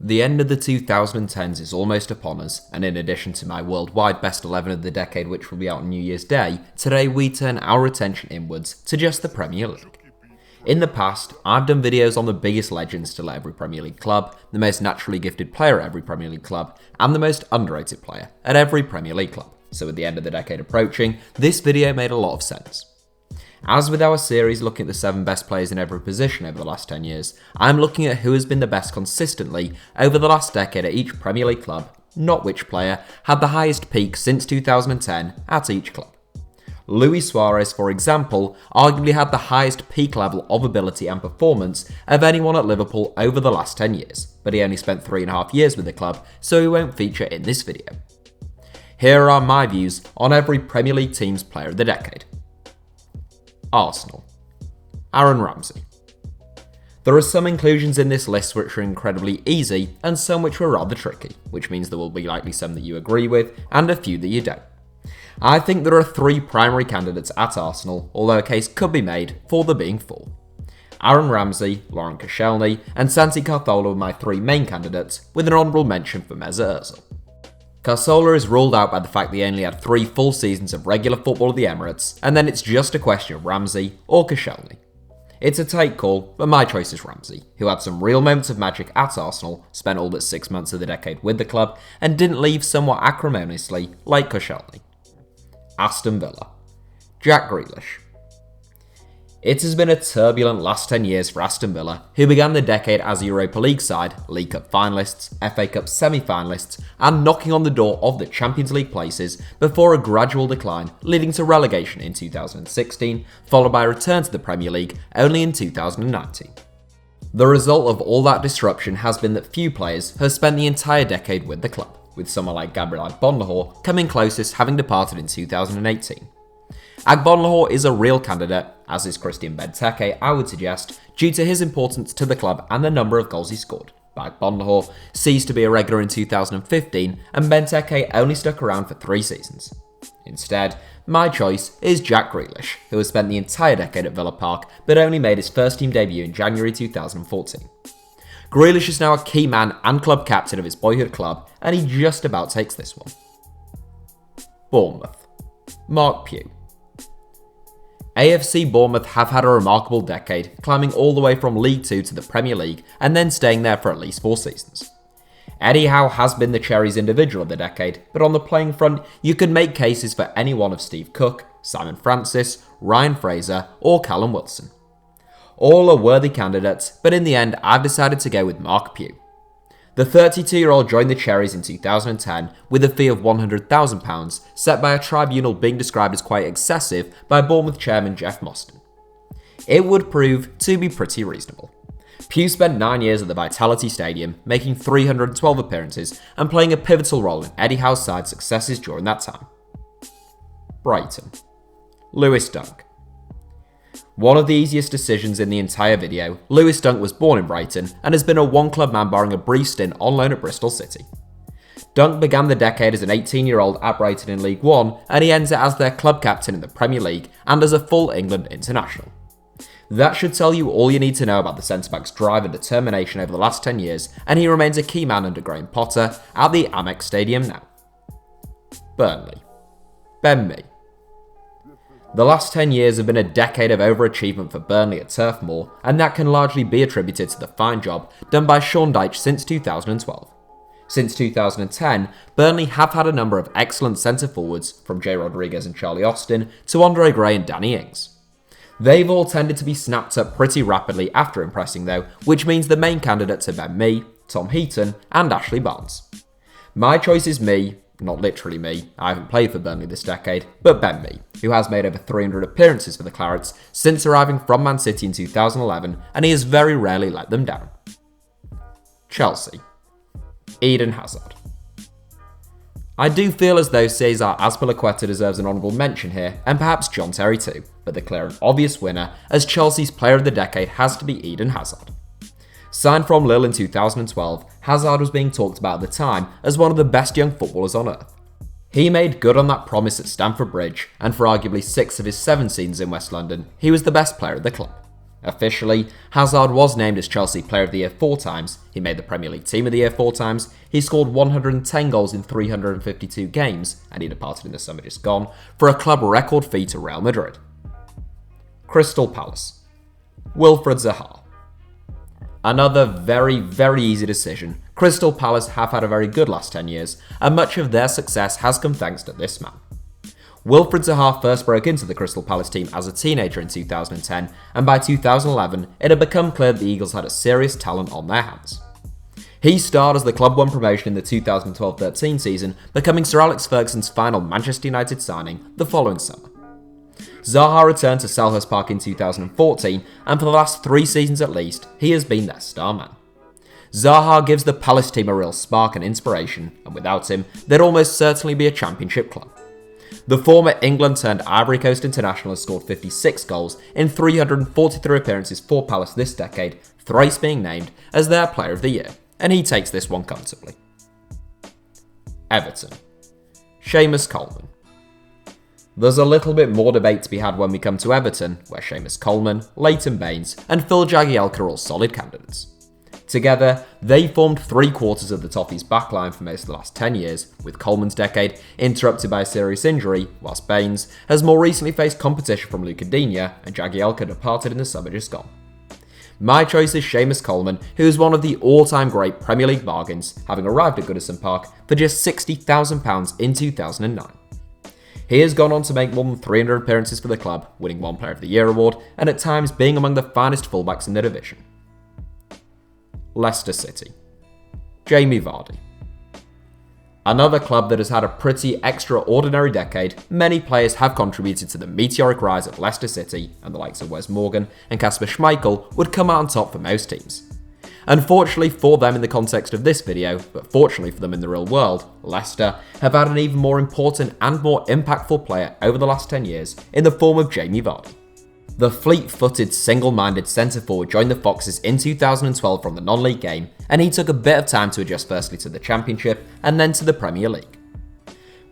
The end of the 2010s is almost upon us, and in addition to my worldwide best 11 of the decade which will be out on New Year's Day, today we turn our attention inwards to just the Premier League. In the past, I've done videos on the biggest legends to every Premier League club, the most naturally gifted player at every Premier League club, and the most underrated player at every Premier League club, so with the end of the decade approaching, this video made a lot of sense. As with our series looking at the 7 best players in every position over the last 10 years, I'm looking at who has been the best consistently over the last decade at each Premier League club, not which player had the highest peak since 2010 at each club. Luis Suarez, for example, arguably had the highest peak level of ability and performance of anyone at Liverpool over the last 10 years, but he only spent 3.5 years with the club, so he won't feature in this video. Here are my views on every Premier League team's player of the decade. Arsenal. Aaron Ramsey. There are some inclusions in this list which are incredibly easy and some which were rather tricky, which means there will be likely some that you agree with and a few that you don't. I think there are 3 primary candidates at Arsenal, although a case could be made for there being 4. Aaron Ramsey, Laurent Koscielny and Santi Cazorla are my 3 main candidates, with an honourable mention for Mesut Ozil. Cazorla is ruled out by the fact that he only had 3 full seasons of regular football at the Emirates, and then it's just a question of Ramsey or Koscielny. It's a tight call, but my choice is Ramsey, who had some real moments of magic at Arsenal, spent all but 6 months of the decade with the club, and didn't leave somewhat acrimoniously like Koscielny. Aston Villa. Jack Grealish. It has been a turbulent last 10 years for Aston Villa, who began the decade as a Europa League side, League Cup finalists, FA Cup semi-finalists, and knocking on the door of the Champions League places before a gradual decline leading to relegation in 2016, followed by a return to the Premier League only in 2019. The result of all that disruption has been that few players have spent the entire decade with the club, with someone like Gabriel Agbonlahor coming closest, having departed in 2018. Agbonlahor is a real candidate, as is Christian Benteke, I would suggest, due to his importance to the club and the number of goals he scored. But Agbonlahor ceased to be a regular in 2015 and Benteke only stuck around for 3 seasons. Instead, my choice is Jack Grealish, who has spent the entire decade at Villa Park but only made his first team debut in January 2014. Grealish is now a key man and club captain of his boyhood club, and he just about takes this one. Bournemouth. MARC PUGH. AFC Bournemouth have had a remarkable decade, climbing all the way from League 2 to the Premier League and then staying there for at least 4 seasons. Eddie Howe has been the Cherries' individual of the decade, but on the playing front, you could make cases for any one of Steve Cook, Simon Francis, Ryan Fraser or Callum Wilson. All are worthy candidates, but in the end I've decided to go with MARC PUGH. The 32-year-old joined the Cherries in 2010 with a fee of £100,000 set by a tribunal being described as quite excessive by Bournemouth chairman Jeff Mostyn. It would prove to be pretty reasonable. PUGH spent 9 years at the Vitality Stadium, making 312 appearances and playing a pivotal role in Eddie Howe's side's successes during that time. Brighton. Lewis Dunk. One of the easiest decisions in the entire video, Lewis Dunk was born in Brighton and has been a one-club man barring a brief stint on loan at Bristol City. Dunk began the decade as an 18-year-old at Brighton in League 1 and he ends it as their club captain in the Premier League and as a full England international. That should tell you all you need to know about the centre-back's drive and determination over the last 10 years, and he remains a key man under Graham Potter at the Amex Stadium now. Burnley. Ben Mee. The last 10 years have been a decade of overachievement for Burnley at Turf Moor, and that can largely be attributed to the fine job done by Sean Dyche since 2012. Since 2010, Burnley have had a number of excellent centre-forwards, from Jay Rodriguez and Charlie Austin to Andre Gray and Danny Ings. They've all tended to be snapped up pretty rapidly after impressing though, which means the main candidates are Ben Mee, Tom Heaton and Ashley Barnes. My choice is Mee. Not literally me, I haven't played for Burnley this decade, but Ben Mee, who has made over 300 appearances for the Clarets since arriving from Man City in 2011, and he has very rarely let them down. Chelsea. Eden Hazard. I do feel as though Cesar Azpilicueta deserves an honourable mention here, and perhaps John Terry too, but the clear and obvious winner as Chelsea's player of the decade has to be Eden Hazard. Signed from Lille in 2012, Hazard was being talked about at the time as one of the best young footballers on earth. He made good on that promise at Stamford Bridge, and for arguably 6 of his 7 seasons in West London, he was the best player at the club. Officially, Hazard was named as Chelsea Player of the Year 4 times, he made the Premier League Team of the Year 4 times, he scored 110 goals in 352 games, and he departed in the summer just gone, for a club record fee to Real Madrid. Crystal Palace. WILFRIED ZAHA. Another very easy decision. Crystal Palace have had a very good last 10 years, and much of their success has come thanks to this man. WILFRIED ZAHA first broke into the Crystal Palace team as a teenager in 2010, and by 2011 it had become clear that the Eagles had a serious talent on their hands. He starred as the club won promotion in the 2012-13 season, becoming Sir Alex Ferguson's final Manchester United signing the following summer. ZAHA returned to Selhurst Park in 2014, and for the last 3 seasons at least, he has been their star man. ZAHA gives the Palace team a real spark and inspiration, and without him, they'd almost certainly be a championship club. The former England turned Ivory Coast international has scored 56 goals in 343 appearances for Palace this decade, thrice being named as their Player of the Year, and he takes this one comfortably. Everton. Seamus Coleman. There's a little bit more debate to be had when we come to Everton, where Seamus Coleman, Leighton Baines and Phil Jagielka are all solid candidates. Together, they formed 3/4 of the Toffees' backline for most of the last 10 years, with Coleman's decade interrupted by a serious injury, whilst Baines has more recently faced competition from Luca Digne and Jagielka departed in the summer just gone. My choice is Seamus Coleman, who is one of the all-time great Premier League bargains, having arrived at Goodison Park for just £60,000 in 2009. He has gone on to make more than 300 appearances for the club, winning 1 Player of the Year award, and at times being among the finest fullbacks in the division. Leicester City. Jamie Vardy. Another club that has had a pretty extraordinary decade, many players have contributed to the meteoric rise of Leicester City, and the likes of Wes Morgan and Kasper Schmeichel would come out on top for most teams. Unfortunately for them in the context of this video, but fortunately for them in the real world, Leicester have had an even more important and more impactful player over the last 10 years in the form of Jamie Vardy. The fleet-footed, single-minded centre-forward joined the Foxes in 2012 from the non-league game, and he took a bit of time to adjust firstly to the Championship and then to the Premier League.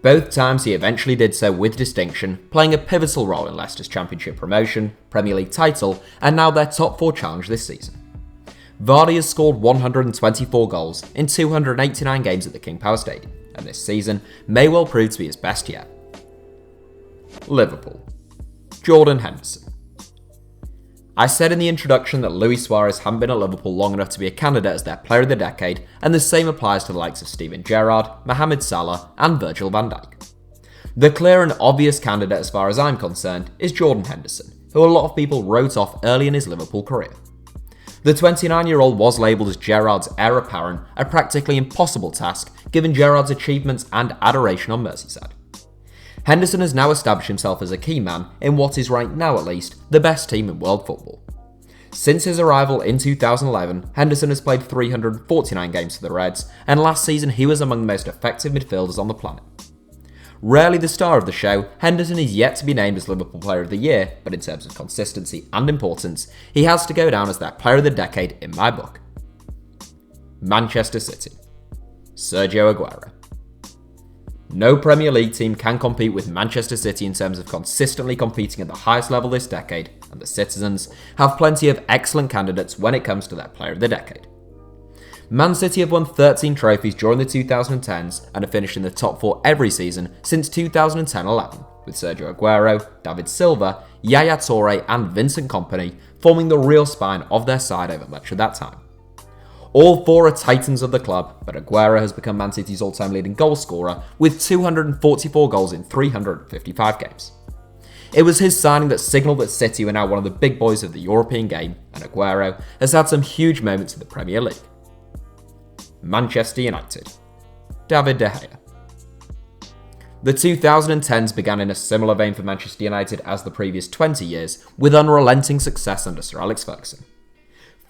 Both times he eventually did so with distinction, playing a pivotal role in Leicester's Championship promotion, Premier League title, and now their top 4 challenge this season. Vardy has scored 124 goals in 289 games at the King Power Stadium, and this season may well prove to be his best yet. Liverpool. Jordan Henderson. I said in the introduction that Luis Suarez hadn't been at Liverpool long enough to be a candidate as their Player of the Decade, and the same applies to the likes of Steven Gerrard, Mohamed Salah and Virgil van Dijk. The clear and obvious candidate as far as I'm concerned is Jordan Henderson, who a lot of people wrote off early in his Liverpool career. The 29-year-old was labelled as Gerrard's heir apparent, a practically impossible task given Gerrard's achievements and adoration on Merseyside. Henderson has now established himself as a key man in what is right now at least the best team in world football. Since his arrival in 2011, Henderson has played 349 games for the Reds, and last season he was among the most effective midfielders on the planet. Rarely the star of the show, Henderson is yet to be named as Liverpool Player of the Year, but in terms of consistency and importance, he has to go down as their Player of the Decade in my book. Manchester City. Sergio Aguero. No Premier League team can compete with Manchester City in terms of consistently competing at the highest level this decade, and the Citizens have plenty of excellent candidates when it comes to their Player of the Decade. Man City have won 13 trophies during the 2010s and have finished in the top 4 every season since 2010-11, with Sergio Aguero, David Silva, Yaya Toure and Vincent Kompany forming the real spine of their side over much of that time. All 4 are titans of the club, but Aguero has become Man City's all-time leading goal scorer with 244 goals in 355 games. It was his signing that signalled that City were now one of the big boys of the European game, and Aguero has had some huge moments in the Premier League. Manchester United. David De Gea. The 2010s began in a similar vein for Manchester United as the previous 20 years, with unrelenting success under Sir Alex Ferguson.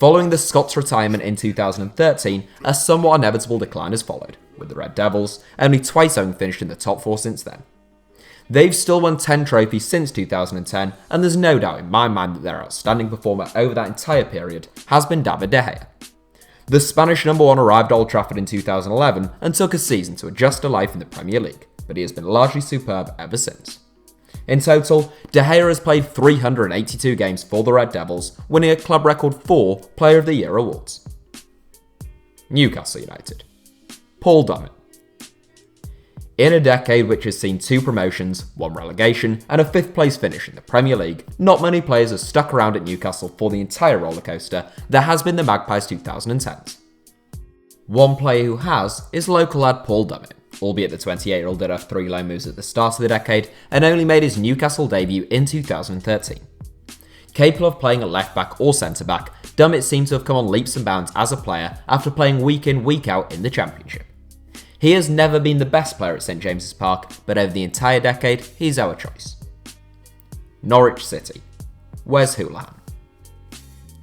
Following the Scots' retirement in 2013, a somewhat inevitable decline has followed, with the Red Devils only twice having finished in the top 4 since then. They've still won 10 trophies since 2010, and there's no doubt in my mind that their outstanding performer over that entire period has been David De Gea. The Spanish number 1 arrived at Old Trafford in 2011 and took a season to adjust to life in the Premier League, but he has been largely superb ever since. In total, De Gea has played 382 games for the Red Devils, winning a club record 4 Player of the Year awards. Newcastle United. Paul Dummett. In a decade which has seen 2 promotions, 1 relegation, and a 5th place finish in the Premier League, not many players have stuck around at Newcastle for the entire rollercoaster that has been the Magpies 2010s. One player who has is local lad Paul Dummett, albeit the 28-year-old did have 3 loan moves at the start of the decade and only made his Newcastle debut in 2013. Capable of playing at left back or centre back, Dummett seems to have come on leaps and bounds as a player after playing week in, week out in the Championship. He has never been the best player at St James's Park, but over the entire decade, he's our choice. Norwich City. Where's Hoolahan?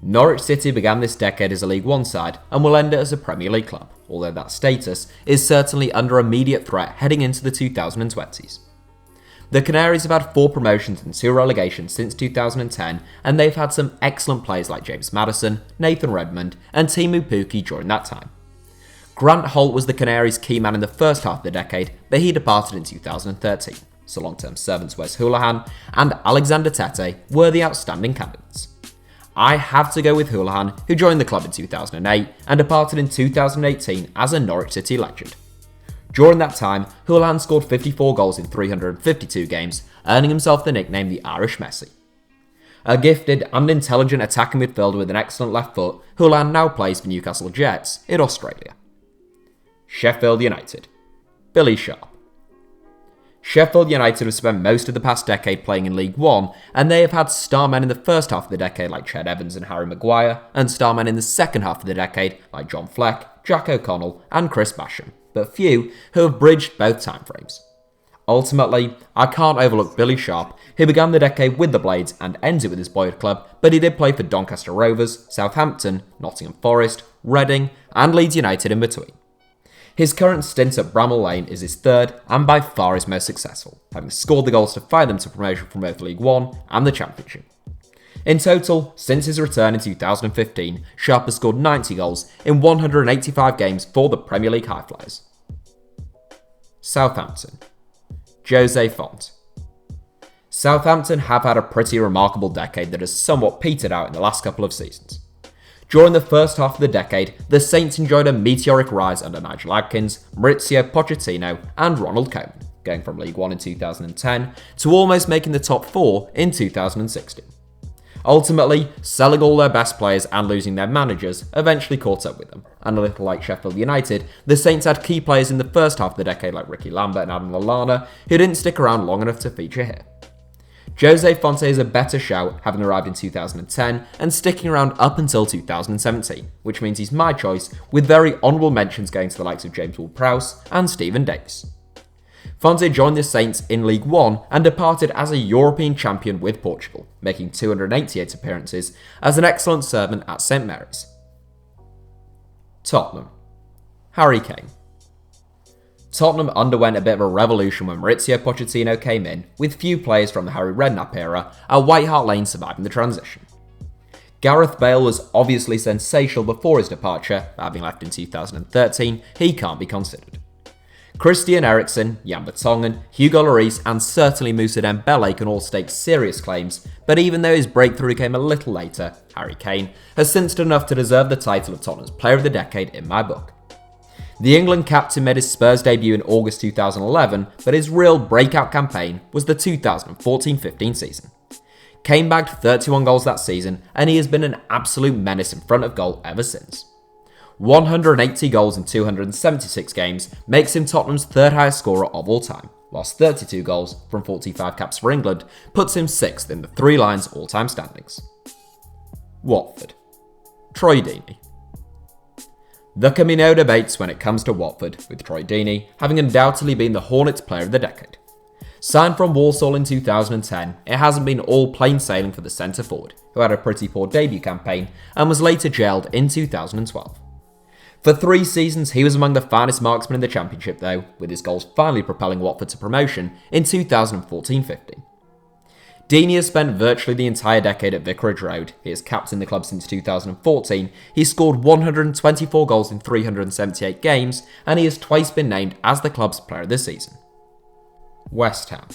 Norwich City began this decade as a League One side and will end it as a Premier League club, although that status is certainly under immediate threat heading into the 2020s. The Canaries have had 4 promotions and 2 relegations since 2010, and they've had some excellent players like James Maddison, Nathan Redmond, and Teemu Pukki during that time. Grant Holt was the Canaries' key man in the first half of the decade, but he departed in 2013, so long-term servants Wes Hoolahan and Alexander Tete were the outstanding candidates. I have to go with Hoolahan, who joined the club in 2008 and departed in 2018 as a Norwich City legend. During that time, Hoolahan scored 54 goals in 352 games, earning himself the nickname the Irish Messi. A gifted and intelligent attacking midfielder with an excellent left foot, Hoolahan now plays for Newcastle Jets in Australia. Sheffield United. Billy Sharp. Sheffield United have spent most of the past decade playing in League One, and they have had star men in the first half of the decade like Ched Evans and Harry Maguire, and star men in the second half of the decade like John Fleck, Jack O'Connell, and Chris Basham, but few who have bridged both timeframes. Ultimately, I can't overlook Billy Sharp, who began the decade with the Blades and ends it with his boyhood club, but he did play for Doncaster Rovers, Southampton, Nottingham Forest, Reading, and Leeds United in between. His current stint at Bramall Lane is his 3rd and by far his most successful, having scored the goals to fire them to promotion from both League One and the Championship. In total, since his return in 2015, Sharp has scored 90 goals in 185 games for the Premier League Highflyers. Southampton. Jose Fonte. Southampton have had a pretty remarkable decade that has somewhat petered out in the last couple of seasons. During the first half of the decade, the Saints enjoyed a meteoric rise under Nigel Adkins, Maurizio Pochettino, and Ronald Koeman, going from League One in 2010 to almost making the top 4 in 2016. Ultimately, selling all their best players and losing their managers eventually caught up with them, and a little like Sheffield United, the Saints had key players in the first half of the decade like Ricky Lambert and Adam Lallana, who didn't stick around long enough to feature here. Jose Fonte is a better shout, having arrived in 2010 and sticking around up until 2017, which means he's my choice, with very honourable mentions going to the likes of James Ward-Prowse and Stephen Davis. Fonte joined the Saints in League One and departed as a European champion with Portugal, making 288 appearances as an excellent servant at St Mary's. Tottenham. Harry Kane. Tottenham underwent a bit of a revolution when Maurizio Pochettino came in, with few players from the Harry Redknapp era at White Hart Lane surviving the transition. Gareth Bale was obviously sensational before his departure, but having left in 2013, he can't be considered. Christian Eriksen, Jan Vertonghen, Hugo Lloris and certainly Moussa Dembele can all stake serious claims, but even though his breakthrough came a little later, Harry Kane has since done enough to deserve the title of Tottenham's Player of the Decade in my book. The England captain made his Spurs debut in August 2011, but his real breakout campaign was the 2014-15 season. Kane bagged 31 goals that season, and he has been an absolute menace in front of goal ever since. 180 goals in 276 games makes him Tottenham's 3rd highest scorer of all time, whilst 32 goals from 45 caps for England puts him 6th in the Three Lions all-time standings. Watford. Troy Deeney. There can be no debates when it comes to Watford, with Troy Deeney having undoubtedly been the Hornets' Player of the Decade. Signed from Walsall in 2010, it hasn't been all plain sailing for the centre forward, who had a pretty poor debut campaign and was later jailed in 2012. For 3 seasons, he was among the finest marksmen in the Championship though, with his goals finally propelling Watford to promotion in 2014-15. Deeney has spent virtually the entire decade at Vicarage Road. He has captained the club since 2014, he scored 124 goals in 378 games, and he has twice been named as the club's Player of the Season. West Ham.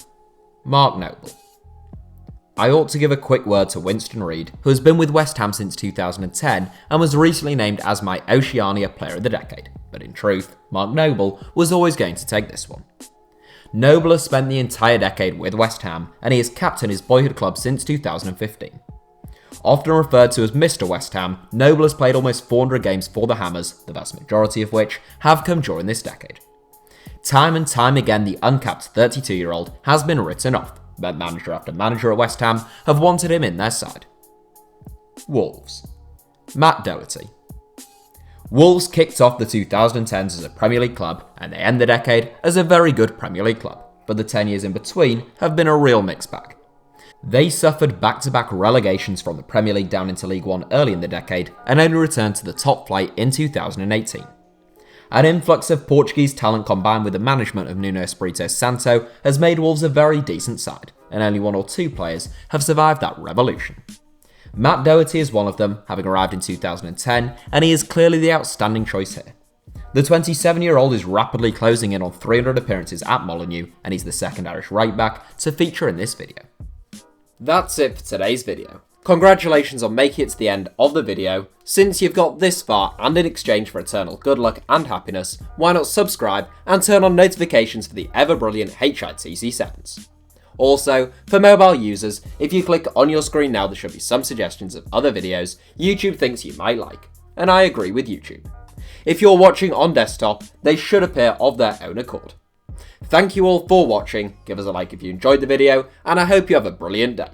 Mark Noble. I ought to give a quick word to Winston Reid, who has been with West Ham since 2010 and was recently named as my Oceania Player of the Decade, but in truth, Mark Noble was always going to take this one. Noble has spent the entire decade with West Ham, and he has captained his boyhood club since 2015. Often referred to as Mr. West Ham, Noble has played almost 400 games for the Hammers, the vast majority of which have come during this decade. Time and time again, the uncapped 32-year-old has been written off, but manager after manager at West Ham have wanted him in their side. Wolves. Matt Doherty. Wolves kicked off the 2010s as a Premier League club, and they end the decade as a very good Premier League club, but the 10 years in between have been a real mixed bag. They suffered back-to-back relegations from the Premier League down into League One early in the decade, and only returned to the top flight in 2018. An influx of Portuguese talent combined with the management of Nuno Espirito Santo has made Wolves a very decent side, and only 1 or 2 players have survived that revolution. Matt Doherty is one of them, having arrived in 2010, and he is clearly the outstanding choice here. The 27-year-old is rapidly closing in on 300 appearances at Molineux, and he's the second Irish right-back to feature in this video. That's it for today's video. Congratulations on making it to the end of the video. Since you've got this far and in exchange for eternal good luck and happiness, why not subscribe and turn on notifications for the ever brilliant HITC Sevens. Also, for mobile users, if you click on your screen now there should be some suggestions of other videos YouTube thinks you might like, and I agree with YouTube. If you're watching on desktop, they should appear of their own accord. Thank you all for watching, give us a like if you enjoyed the video, and I hope you have a brilliant day.